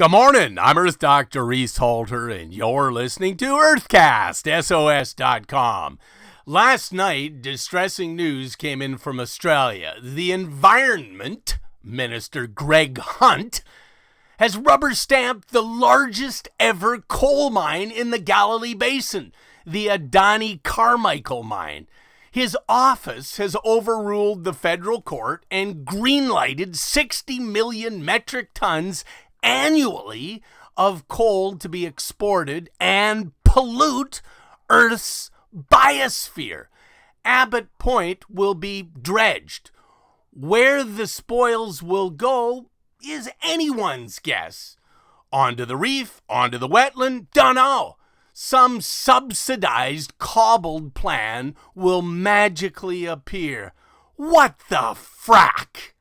Good morning, I'm Earth Dr. Reese Halter, and you're listening to Earthcast, SOS.com. Last night, distressing news came in from Australia. The Environment Minister, Greg Hunt, has rubber-stamped the largest ever coal mine in the Galilee Basin, the Adani Carmichael mine. His office has overruled the federal court and greenlighted 60 million metric tons annually of coal to be exported and pollute Earth's biosphere. Abbott Point will be dredged. Where the spoils will go is anyone's guess. Onto the reef, onto the wetland, dunno. Some subsidized, cobbled plan will magically appear. What the frack?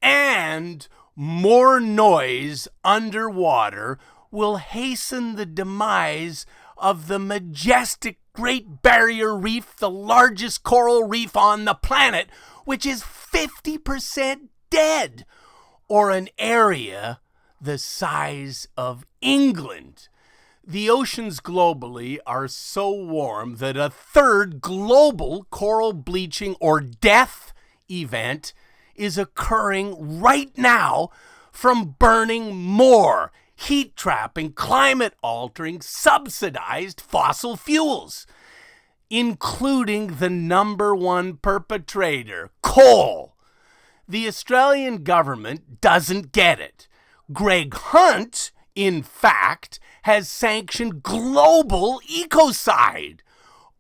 And more noise underwater will hasten the demise of the majestic Great Barrier Reef, the largest coral reef on the planet, which is 50% dead, or an area the size of England. The oceans globally are so warm that a third global coral bleaching or death event is occurring right now from burning more heat-trapping, climate-altering, subsidized fossil fuels, including the number one perpetrator, coal. The Australian government doesn't get it. Greg Hunt, in fact, has sanctioned global ecocide.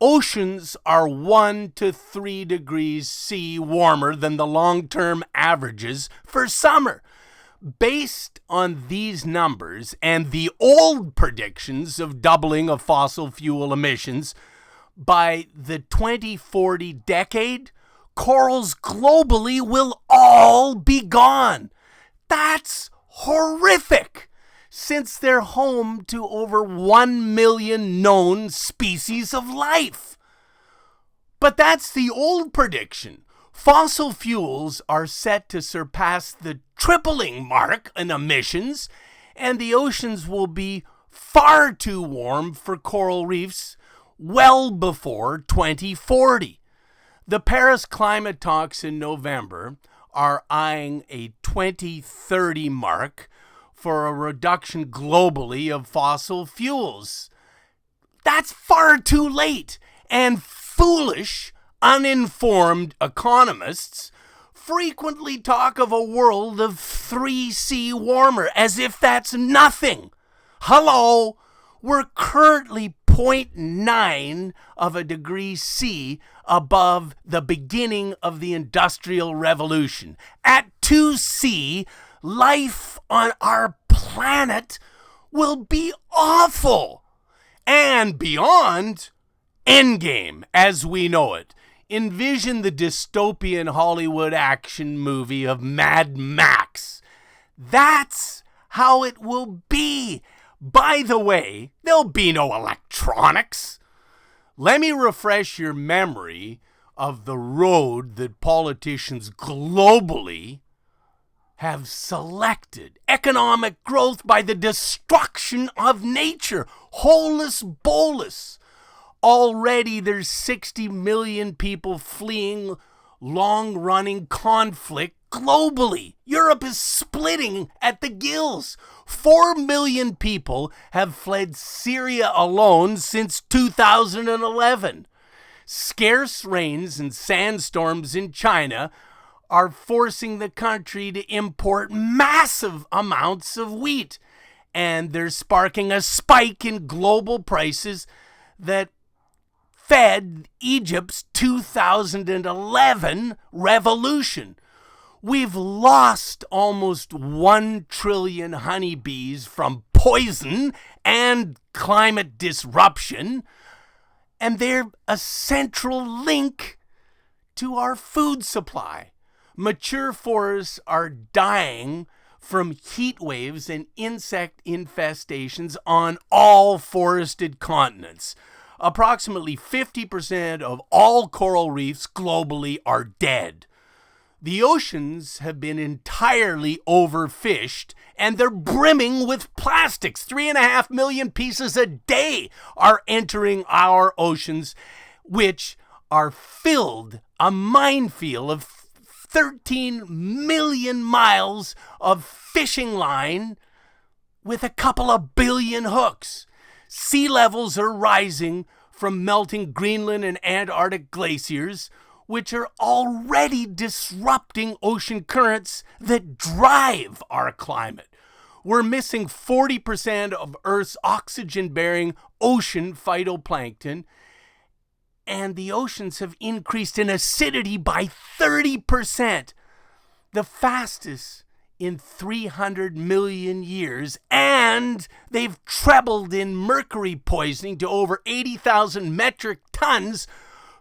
Oceans are 1 to 3 degrees C warmer than the long-term averages for summer. Based on these numbers and the old predictions of doubling of fossil fuel emissions, by the 2040 decade, corals globally will all be gone. That's horrific, since they're home to over 1 million known species of life. But that's the old prediction. Fossil fuels are set to surpass the tripling mark in emissions, and the oceans will be far too warm for coral reefs well before 2040. The Paris climate talks in November are eyeing a 2030 mark for a reduction globally of fossil fuels. That's far too late, and foolish, uninformed economists frequently talk of a world of 3°C warmer as if that's nothing. Hello, we're currently 0.9 of a degree C above the beginning of the Industrial Revolution. At 2°C, life on our planet will be awful. And beyond, endgame as we know it. Envision the dystopian Hollywood action movie of Mad Max. That's how it will be. By the way, there'll be no electronics. Let me refresh your memory of the road that politicians globally have selected. Economic growth by the destruction of nature. Holus bolus. Already there's 60 million people fleeing long-running conflict globally. Europe is splitting at the gills. 4 million people have fled Syria alone since 2011. Scarce rains and sandstorms in China are forcing the country to import massive amounts of wheat, and they're sparking a spike in global prices that fed Egypt's 2011 revolution. We've lost almost 1 trillion honeybees from poison and climate disruption, and they're a central link to our food supply. Mature forests are dying from heat waves and insect infestations on all forested continents. Approximately 50% of all coral reefs globally are dead. The oceans have been entirely overfished, and they're brimming with plastics. 3.5 million pieces a day are entering our oceans, which are filled, a minefield of 13 million miles of fishing line with a couple of billion hooks. Sea levels are rising from melting Greenland and Antarctic glaciers, which are already disrupting ocean currents that drive our climate. We're missing 40% of Earth's oxygen-bearing ocean phytoplankton, and the oceans have increased in acidity by 30%, the fastest in 300 million years, and they've trebled in mercury poisoning to over 80,000 metric tons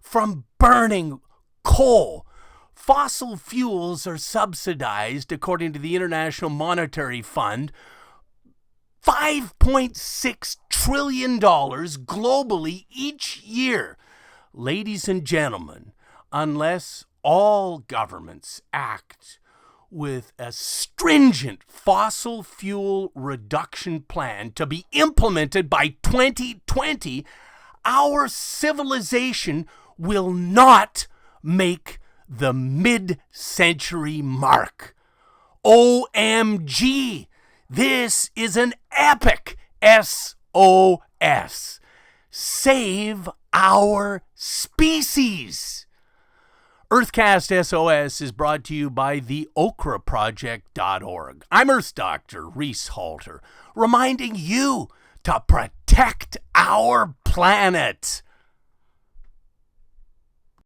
from burning coal. Fossil fuels are subsidized, according to the International Monetary Fund, $5.6 trillion globally each year. Ladies and gentlemen, unless all governments act with a stringent fossil fuel reduction plan to be implemented by 2020, our civilization will not make the mid-century mark. OMG! This is an epic SOS. Save our species. Earthcast SOS is brought to you by theokraproject.org. I'm Earth Dr. Reese Halter, reminding you to protect our planet.